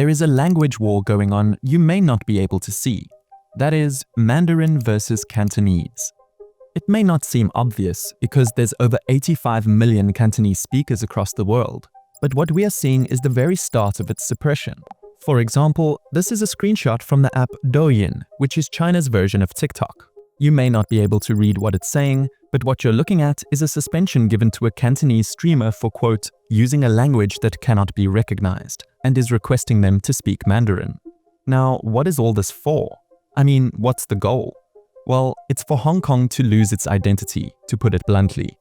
there is a language war going on you may not be able to see. That is, Mandarin versus Cantonese. It may not seem obvious because there's over 85 million Cantonese speakers across the world, but what we are seeing is the very start of its suppression. For example, this is a screenshot from the app Douyin, which is China's version of TikTok. You may not be able to read what it's saying, but what you're looking at is a suspension given to a Cantonese streamer for, quote, using a language that cannot be recognized, and is requesting them to speak Mandarin. Now, what is all this for? I mean, what's the goal? Well, it's for Hong Kong to lose its identity, to put it bluntly.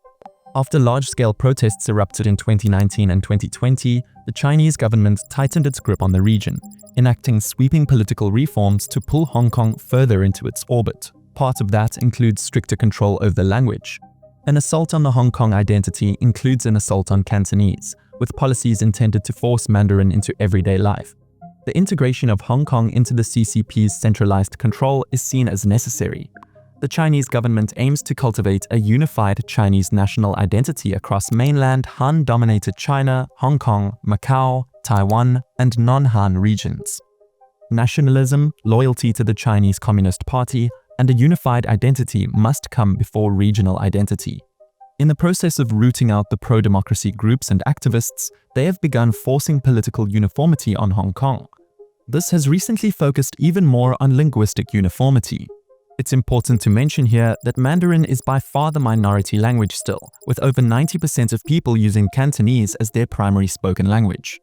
After large-scale protests erupted in 2019 and 2020, the Chinese government tightened its grip on the region, enacting sweeping political reforms to pull Hong Kong further into its orbit. Part of that includes stricter control over the language. An assault on the Hong Kong identity includes an assault on Cantonese, with policies intended to force Mandarin into everyday life. The integration of Hong Kong into the CCP's centralized control is seen as necessary. The Chinese government aims to cultivate a unified Chinese national identity across mainland Han-dominated China, Hong Kong, Macau, Taiwan, and non-Han regions. Nationalism, loyalty to the Chinese Communist Party, and a unified identity must come before regional identity. In the process of rooting out the pro-democracy groups and activists, they have begun forcing political uniformity on Hong Kong. This has recently focused even more on linguistic uniformity. It's important to mention here that Mandarin is by far the minority language still, with over 90% of people using Cantonese as their primary spoken language.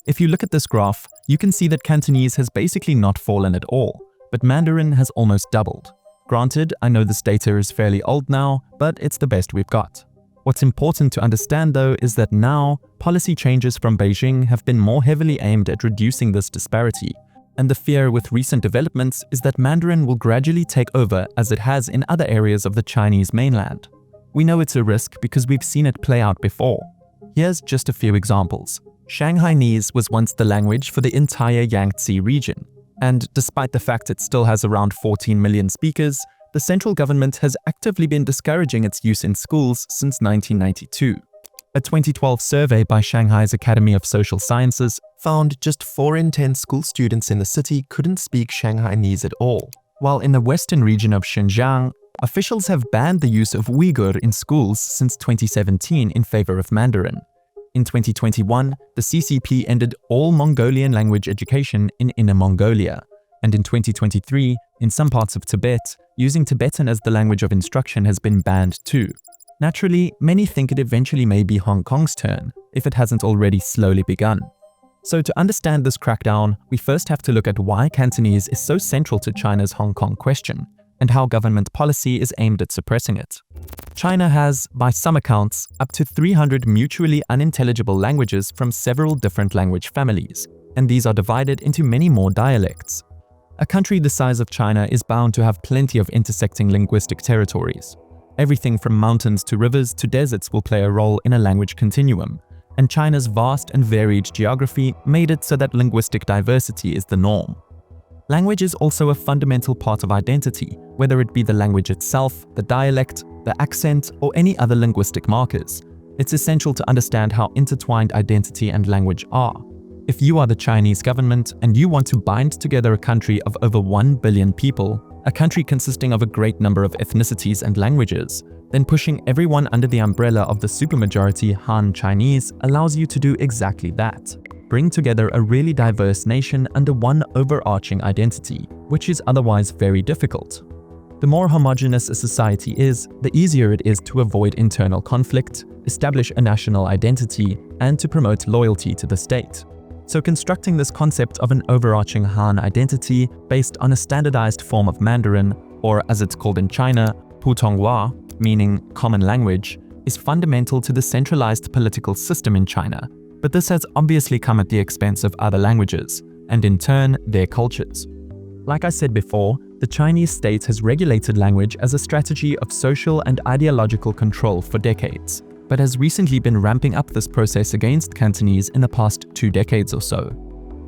If you look at this graph, you can see that Cantonese has basically not fallen at all, but Mandarin has almost doubled. Granted, I know this data is fairly old now, but it's the best we've got. What's important to understand though is that now, policy changes from Beijing have been more heavily aimed at reducing this disparity, and the fear with recent developments is that Mandarin will gradually take over as it has in other areas of the Chinese mainland. We know it's a risk because we've seen it play out before. Here's just a few examples. Shanghainese was once the language for the entire Yangtze region, and despite the fact it still has around 14 million speakers, the central government has actively been discouraging its use in schools since 1992. A 2012 survey by Shanghai's Academy of Social Sciences found just 4 in 10 school students in the city couldn't speak Shanghainese at all, while in the western region of Xinjiang, officials have banned the use of Uyghur in schools since 2017 in favor of Mandarin. In 2021, the CCP ended all Mongolian language education in Inner Mongolia, and in 2023, in some parts of Tibet, using Tibetan as the language of instruction has been banned too. Naturally, many think it eventually may be Hong Kong's turn, if it hasn't already slowly begun. So to understand this crackdown, we first have to look at why Cantonese is so central to China's Hong Kong question, and how government policy is aimed at suppressing it. China has, by some accounts, up to 300 mutually unintelligible languages from several different language families, and these are divided into many more dialects. A country the size of China is bound to have plenty of intersecting linguistic territories. Everything from mountains to rivers to deserts will play a role in a language continuum, and China's vast and varied geography made it so that linguistic diversity is the norm. Language is also a fundamental part of identity, whether it be the language itself, the dialect, the accent, or any other linguistic markers. It's essential to understand how intertwined identity and language are. If you are the Chinese government and you want to bind together a country of over 1 billion people, a country consisting of a great number of ethnicities and languages, then pushing everyone under the umbrella of the supermajority Han Chinese allows you to do exactly that. Bring together a really diverse nation under one overarching identity, which is otherwise very difficult. The more homogeneous a society is, the easier it is to avoid internal conflict, establish a national identity, and to promote loyalty to the state. So constructing this concept of an overarching Han identity based on a standardized form of Mandarin, or as it's called in China, Putonghua, meaning common language, is fundamental to the centralized political system in China. But this has obviously come at the expense of other languages, and in turn, their cultures. Like I said before, the Chinese state has regulated language as a strategy of social and ideological control for decades, but has recently been ramping up this process against Cantonese in the past 2 decades or so.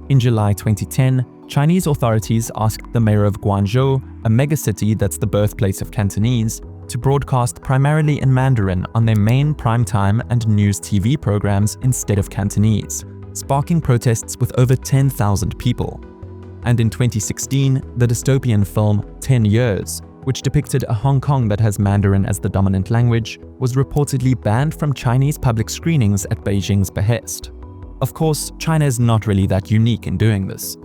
In July 2010, Chinese authorities asked the mayor of Guangzhou, a megacity that's the birthplace of Cantonese, to broadcast primarily in Mandarin on their main primetime and news TV programs instead of Cantonese, sparking protests with over 10,000 people. And in 2016, the dystopian film 10 Years, which depicted a Hong Kong that has Mandarin as the dominant language, was reportedly banned from Chinese public screenings at Beijing's behest. Of course, China is not really that unique in doing this.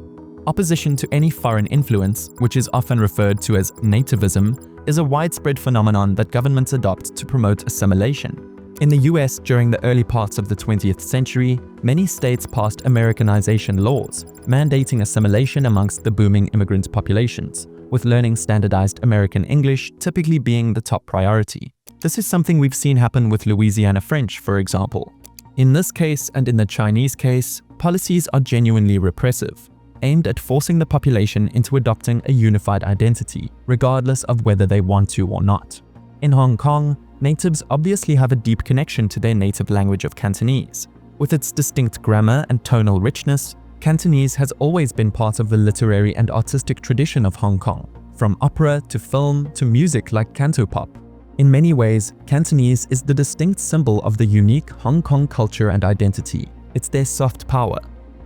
Opposition to any foreign influence, which is often referred to as nativism, is a widespread phenomenon that governments adopt to promote assimilation. In the US during the early parts of the 20th century, many states passed Americanization laws, mandating assimilation amongst the booming immigrant populations, with learning standardized American English typically being the top priority. This is something we've seen happen with Louisiana French, for example. In this case and in the Chinese case, policies are genuinely repressive, aimed at forcing the population into adopting a unified identity, regardless of whether they want to or not. In Hong Kong, natives obviously have a deep connection to their native language of Cantonese. With its distinct grammar and tonal richness, Cantonese has always been part of the literary and artistic tradition of Hong Kong, from opera to film to music like cantopop. In many ways, Cantonese is the distinct symbol of the unique Hong Kong culture and identity. It's their soft power.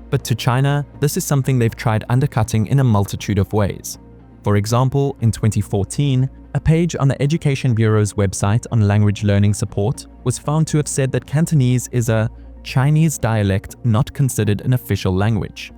But to China, this is something they've tried undercutting in a multitude of ways. For example, in 2014, a page on the Education Bureau's website on language learning support was found to have said that Cantonese is a Chinese dialect not considered an official language.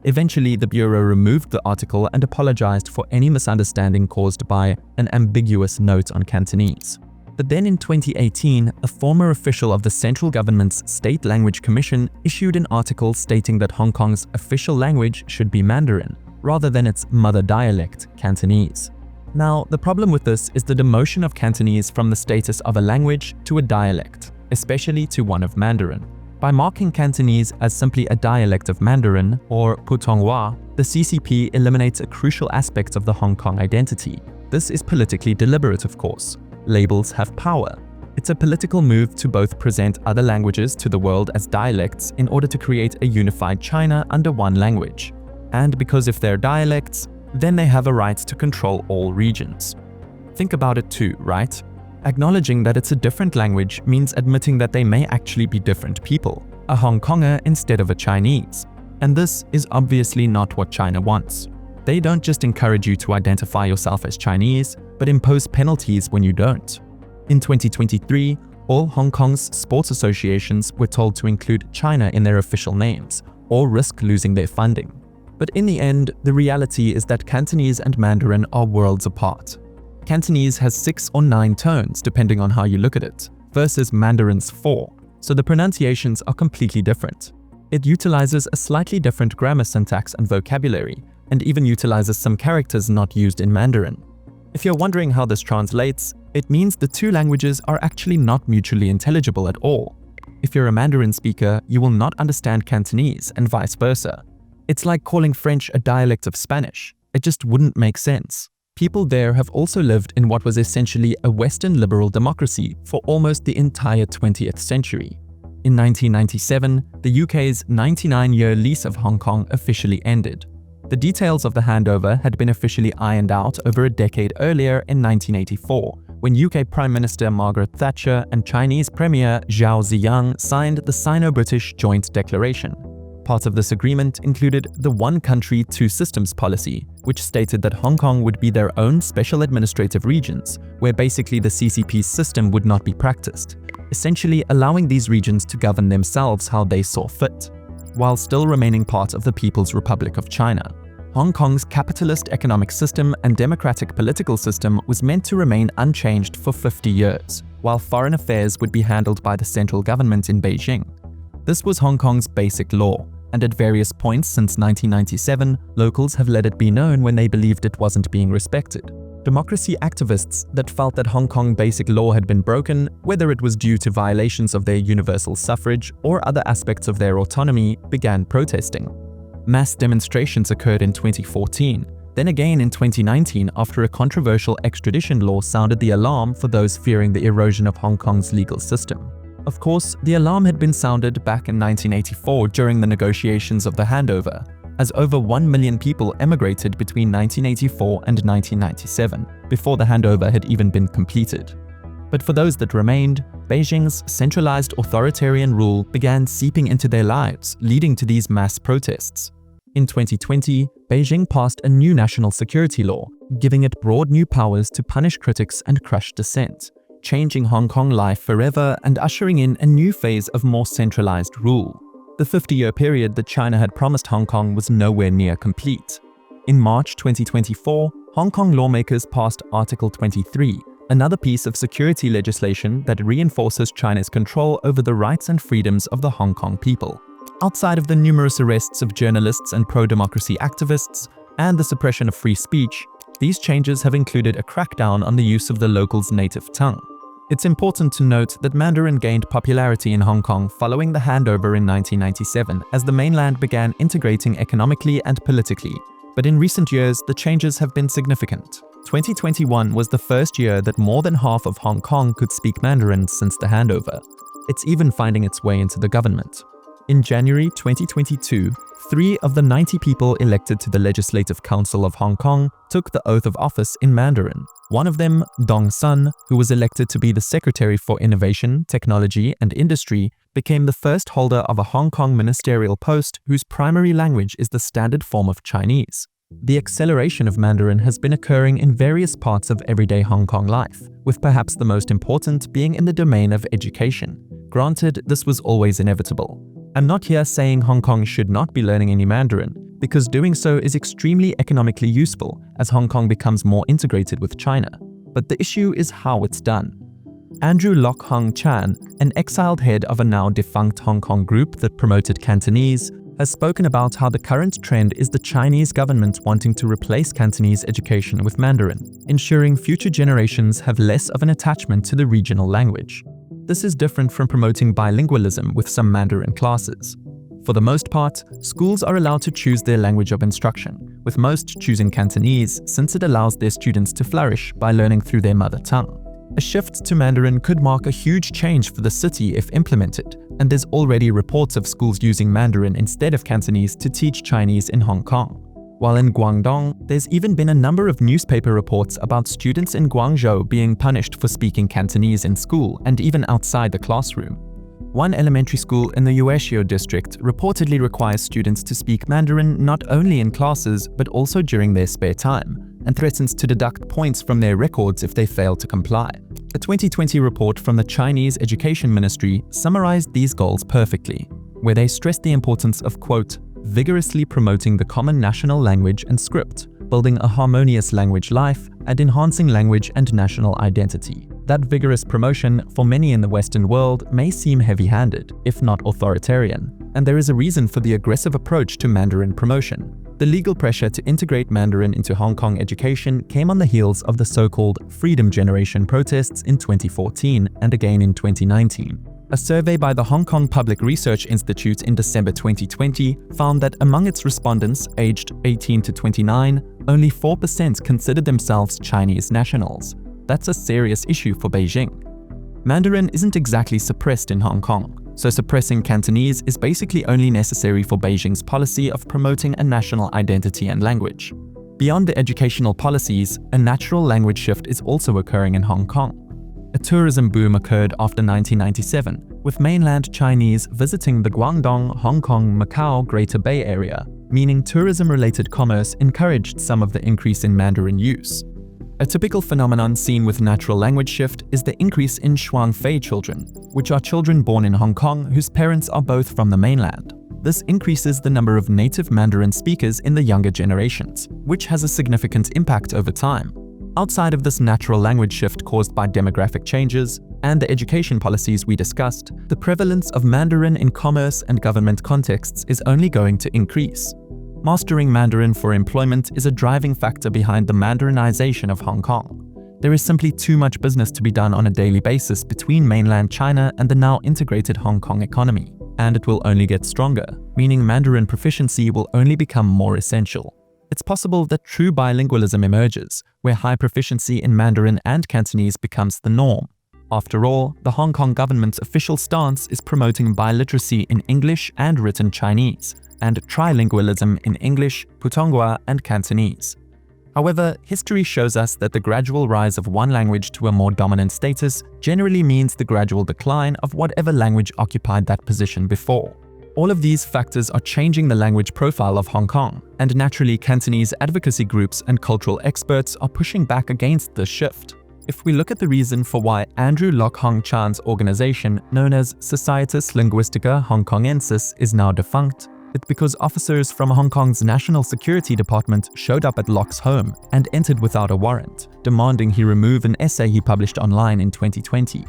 Eventually, the Bureau removed the article and apologized for any misunderstanding caused by an ambiguous note on Cantonese. But then in 2018, a former official of the central government's State Language Commission issued an article stating that Hong Kong's official language should be Mandarin, rather than its mother dialect, Cantonese. Now, the problem with this is the demotion of Cantonese from the status of a language to a dialect, especially to one of Mandarin. By marking Cantonese as simply a dialect of Mandarin, or Putonghua, the CCP eliminates a crucial aspect of the Hong Kong identity. This is politically deliberate, of course. Labels have power. It's a political move to both present other languages to the world as dialects in order to create a unified China under one language. And because if they're dialects, then they have a right to control all regions. Think about it too, right? Acknowledging that it's a different language means admitting that they may actually be different people, a Hong Konger instead of a Chinese. And this is obviously not what China wants. They don't just encourage you to identify yourself as Chinese, but impose penalties when you don't. In 2023, all Hong Kong's sports associations were told to include China in their official names, or risk losing their funding. But in the end, the reality is that Cantonese and Mandarin are worlds apart. Cantonese has 6 or 9 tones depending on how you look at it, versus Mandarin's 4, so the pronunciations are completely different. It utilizes a slightly different grammar syntax and vocabulary, and even utilizes some characters not used in Mandarin. If you're wondering how this translates, it means the two languages are actually not mutually intelligible at all. If you're a Mandarin speaker, you will not understand Cantonese and vice versa. It's like calling French a dialect of Spanish. It just wouldn't make sense. People there have also lived in what was essentially a Western liberal democracy for almost the entire 20th century. In 1997, the UK's 99-year lease of Hong Kong officially ended. The details of the handover had been officially ironed out over a decade earlier in 1984, when UK Prime Minister Margaret Thatcher and Chinese Premier Zhao Ziyang signed the Sino-British Joint Declaration. Part of this agreement included the One Country, Two Systems policy, which stated that Hong Kong would be their own special administrative regions, where basically the CCP's system would not be practiced, essentially allowing these regions to govern themselves how they saw fit, while still remaining part of the People's Republic of China. Hong Kong's capitalist economic system and democratic political system was meant to remain unchanged for 50 years, while foreign affairs would be handled by the central government in Beijing. This was Hong Kong's basic law, and at various points since 1997, locals have let it be known when they believed it wasn't being respected. Democracy activists that felt that Hong Kong basic law had been broken, whether it was due to violations of their universal suffrage or other aspects of their autonomy, began protesting. Mass demonstrations occurred in 2014, then again in 2019 after a controversial extradition law sounded the alarm for those fearing the erosion of Hong Kong's legal system. Of course, the alarm had been sounded back in 1984 during the negotiations of the handover, as over 1 million people emigrated between 1984 and 1997, before the handover had even been completed. But for those that remained, Beijing's centralized authoritarian rule began seeping into their lives, leading to these mass protests. In 2020, Beijing passed a new national security law, giving it broad new powers to punish critics and crush dissent, changing Hong Kong life forever and ushering in a new phase of more centralized rule. The 50-year period that China had promised Hong Kong was nowhere near complete. In March 2024, Hong Kong lawmakers passed Article 23, another piece of security legislation that reinforces China's control over the rights and freedoms of the Hong Kong people. Outside of the numerous arrests of journalists and pro-democracy activists and the suppression of free speech, these changes have included a crackdown on the use of the locals' native tongue. It's important to note that Mandarin gained popularity in Hong Kong following the handover in 1997 as the mainland began integrating economically and politically. But in recent years, the changes have been significant. 2021 was the first year that more than half of Hong Kong could speak Mandarin since the handover. It's even finding its way into the government. In January 2022, 3 of the 90 people elected to the Legislative Council of Hong Kong took the oath of office in Mandarin. One of them, Dong Sun, who was elected to be the Secretary for Innovation, Technology and Industry, became the first holder of a Hong Kong ministerial post whose primary language is the standard form of Chinese. The acceleration of Mandarin has been occurring in various parts of everyday Hong Kong life, with perhaps the most important being in the domain of education. Granted, this was always inevitable. I'm not here saying Hong Kong should not be learning any Mandarin, because doing so is extremely economically useful as Hong Kong becomes more integrated with China. But the issue is how it's done. Andrew Lok Hung Chan, an exiled head of a now defunct Hong Kong group that promoted Cantonese, has spoken about how the current trend is the Chinese government wanting to replace Cantonese education with Mandarin, ensuring future generations have less of an attachment to the regional language. This is different from promoting bilingualism with some Mandarin classes. For the most part, schools are allowed to choose their language of instruction, with most choosing Cantonese since it allows their students to flourish by learning through their mother tongue. A shift to Mandarin could mark a huge change for the city if implemented, and there's already reports of schools using Mandarin instead of Cantonese to teach Chinese in Hong Kong. While in Guangdong, there's even been a number of newspaper reports about students in Guangzhou being punished for speaking Cantonese in school and even outside the classroom. One elementary school in the Ueshio district reportedly requires students to speak Mandarin not only in classes but also during their spare time, and threatens to deduct points from their records if they fail to comply. A 2020 report from the Chinese Education Ministry summarized these goals perfectly, where they stressed the importance of, quote, vigorously promoting the common national language and script, building a harmonious language life, and enhancing language and national identity. That vigorous promotion, for many in the Western world, may seem heavy-handed, if not authoritarian, and there is a reason for the aggressive approach to Mandarin promotion. The legal pressure to integrate Mandarin into Hong Kong education came on the heels of the so-called Freedom Generation protests in 2014 and again in 2019. A survey by the Hong Kong Public Research Institute in December 2020 found that among its respondents aged 18 to 29, only 4% considered themselves Chinese nationals. That's a serious issue for Beijing. Mandarin isn't exactly suppressed in Hong Kong, so suppressing Cantonese is basically only necessary for Beijing's policy of promoting a national identity and language. Beyond the educational policies, a natural language shift is also occurring in Hong Kong. A tourism boom occurred after 1997, with mainland Chinese visiting the Guangdong, Hong Kong, Macau Greater Bay Area, meaning tourism-related commerce encouraged some of the increase in Mandarin use. A typical phenomenon seen with natural language shift is the increase in Shuangfei children, which are children born in Hong Kong whose parents are both from the mainland. This increases the number of native Mandarin speakers in the younger generations, which has a significant impact over time. Outside of this natural language shift caused by demographic changes and the education policies we discussed, the prevalence of Mandarin in commerce and government contexts is only going to increase. Mastering Mandarin for employment is a driving factor behind the Mandarinization of Hong Kong. There is simply too much business to be done on a daily basis between mainland China and the now integrated Hong Kong economy, and it will only get stronger, meaning Mandarin proficiency will only become more essential. It's possible that true bilingualism emerges, where high proficiency in Mandarin and Cantonese becomes the norm. After all, the Hong Kong government's official stance is promoting biliteracy in English and written Chinese, and trilingualism in English, Putonghua, and Cantonese. However, history shows us that the gradual rise of one language to a more dominant status generally means the gradual decline of whatever language occupied that position before. All of these factors are changing the language profile of Hong Kong, and naturally Cantonese advocacy groups and cultural experts are pushing back against this shift. If we look at the reason for why Andrew Lock Hong Chan's organization, known as Societas Linguistica Hongkongensis, is now defunct, it's because officers from Hong Kong's National Security Department showed up at Lock's home and entered without a warrant, demanding he remove an essay he published online in 2020.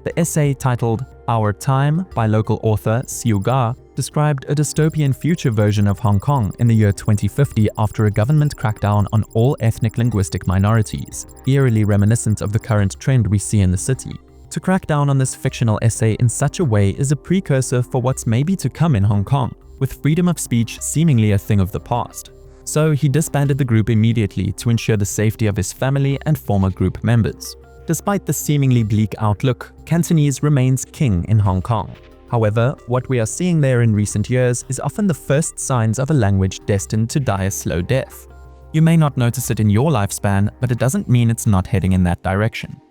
The essay, titled Our Time by local author Siu Ga, described a dystopian future version of Hong Kong in the year 2050 after a government crackdown on all ethnic linguistic minorities, eerily reminiscent of the current trend we see in the city. To crack down on this fictional essay in such a way is a precursor for what's maybe to come in Hong Kong, with freedom of speech seemingly a thing of the past. So he disbanded the group immediately to ensure the safety of his family and former group members. Despite the seemingly bleak outlook, Cantonese remains king in Hong Kong. However, what we are seeing there in recent years is often the first signs of a language destined to die a slow death. You may not notice it in your lifespan, but it doesn't mean it's not heading in that direction.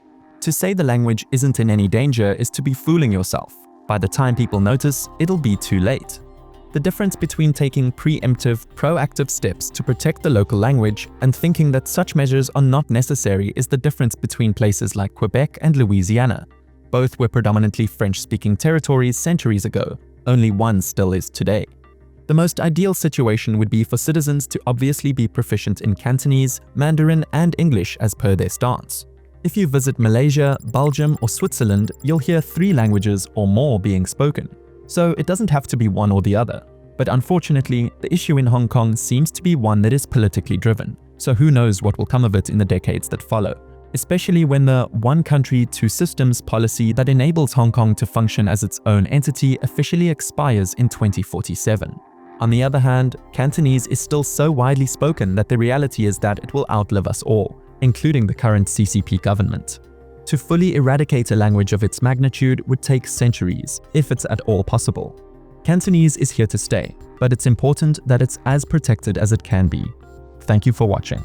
To say the language isn't in any danger is to be fooling yourself. By the time people notice, it'll be too late. The difference between taking preemptive, proactive steps to protect the local language and thinking that such measures are not necessary is the difference between places like Quebec and Louisiana. Both were predominantly French-speaking territories centuries ago, only one still is today. The most ideal situation would be for citizens to obviously be proficient in Cantonese, Mandarin, and English as per their stance. If you visit Malaysia, Belgium, or Switzerland, you'll hear 3 languages or more being spoken. So it doesn't have to be one or the other. But unfortunately, the issue in Hong Kong seems to be one that is politically driven, so who knows what will come of it in the decades that follow, especially when the one country, two systems policy that enables Hong Kong to function as its own entity officially expires in 2047. On the other hand, Cantonese is still so widely spoken that the reality is that it will outlive us all, including the current CCP government. To fully eradicate a language of its magnitude would take centuries, if it's at all possible. Cantonese is here to stay, but it's important that it's as protected as it can be. Thank you for watching.